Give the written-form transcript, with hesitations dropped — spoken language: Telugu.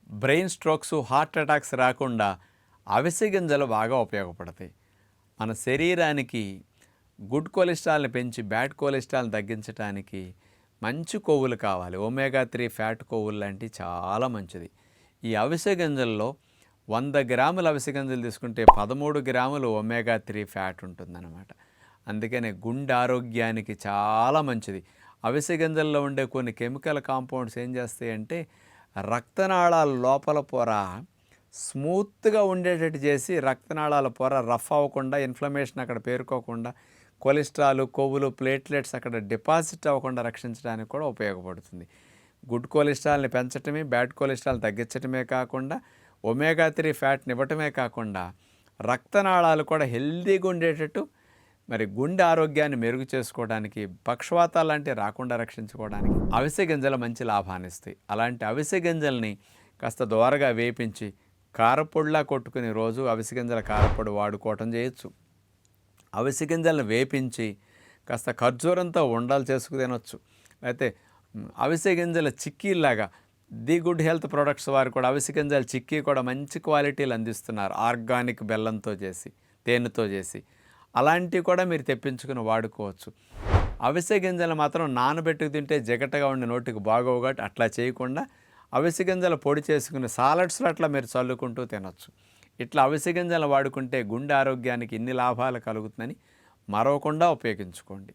బ్రెయిన్ స్ట్రోక్స్, హార్ట్ అటాక్స్ రాకుండా అవిసె గింజలు బాగా ఉపయోగపడతాయి. మన శరీరానికి గుడ్ కొలెస్ట్రాల్ని పెంచి బ్యాడ్ కొలెస్ట్రాల్ని తగ్గించడానికి మంచి కొవ్వులు కావాలి. ఒమేగా 3 ఫ్యాట్ కొవ్వులు లాంటివి చాలా మంచిది. ఈ అవిసె గింజల్లో 100 గ్రాముల అవిసె గింజలు తీసుకుంటే 13 గ్రాములు ఒమేగా 3 ఫ్యాట్ ఉంటుందన్నమాట. అందుకనే గుండె ఆరోగ్యానికి చాలా మంచిది. అవిసె గింజల్లో ఉండే కొన్ని కెమికల్ కాంపౌండ్స్ ఏం చేస్తాయంటే రక్తనాళాల లోపల పొర స్మూత్గా ఉండేటట్టు చేసి రక్తనాళాల పొర రఫ్ అవ్వకుండా, ఇన్ఫ్లమేషన్ అక్కడ పేరుకోకుండా, కొలెస్ట్రాల్, కొవ్వులు, ప్లేట్లెట్స్ అక్కడ డిపాజిట్ అవ్వకుండా రక్షించడానికి కూడా ఉపయోగపడుతుంది. గుడ్ కొలెస్ట్రాల్ని పెంచటమే, బ్యాడ్ కొలెస్ట్రాల్ తగ్గించటమే కాకుండా, ఒమేగా 3 ఫ్యాట్ని ఇవ్వటమే కాకుండా రక్తనాళాలు కూడా హెల్తీగా ఉండేటట్టు, మరి గుండె ఆరోగ్యాన్ని మెరుగు చేసుకోవడానికి, పక్షవాతాలు లాంటివి రాకుండా రక్షించుకోవడానికి అవిసె గింజలు మంచి లాభాన్ని ఇస్తాయి. అలాంటి అవిసె గింజల్ని కాస్త దోరగా వేపించి కారపొడిలా కొట్టుకుని రోజు అవిసె గింజల కారపొడి వాడుకోవటం చేయొచ్చు. అవిసె గింజలను వేపించి కాస్త ఖర్జూరంతో ఉండలు చేసుకు తినొచ్చు. అయితే అవిసె గింజల చిక్కీలాగా ది గుడ్ హెల్త్ ప్రొడక్ట్స్ వారు కూడా అవిసె గింజల చిక్కీ కూడా మంచి క్వాలిటీలు అందిస్తున్నారు. ఆర్గానిక్ బెల్లంతో చేసి, తేనెతో చేసి, అలాంటివి కూడా మీరు తెప్పించుకుని వాడుకోవచ్చు. అవిసె గింజలు మాత్రం నానబెట్టుకు తింటే జిగటగా ఉండి నోటికి బాగోవు కాబట్టి అట్లా చేయకుండా అవిసె గింజలు పొడి చేసుకుని సాలడ్స్లో అట్లా మీరు చల్లుకుంటూ తినొచ్చు. ఇట్లా అవిసె గింజలు వాడుకుంటే గుండె ఆరోగ్యానికి ఇన్ని లాభాలు కలుగుతుందని మరవకుండా ఉపయోగించుకోండి.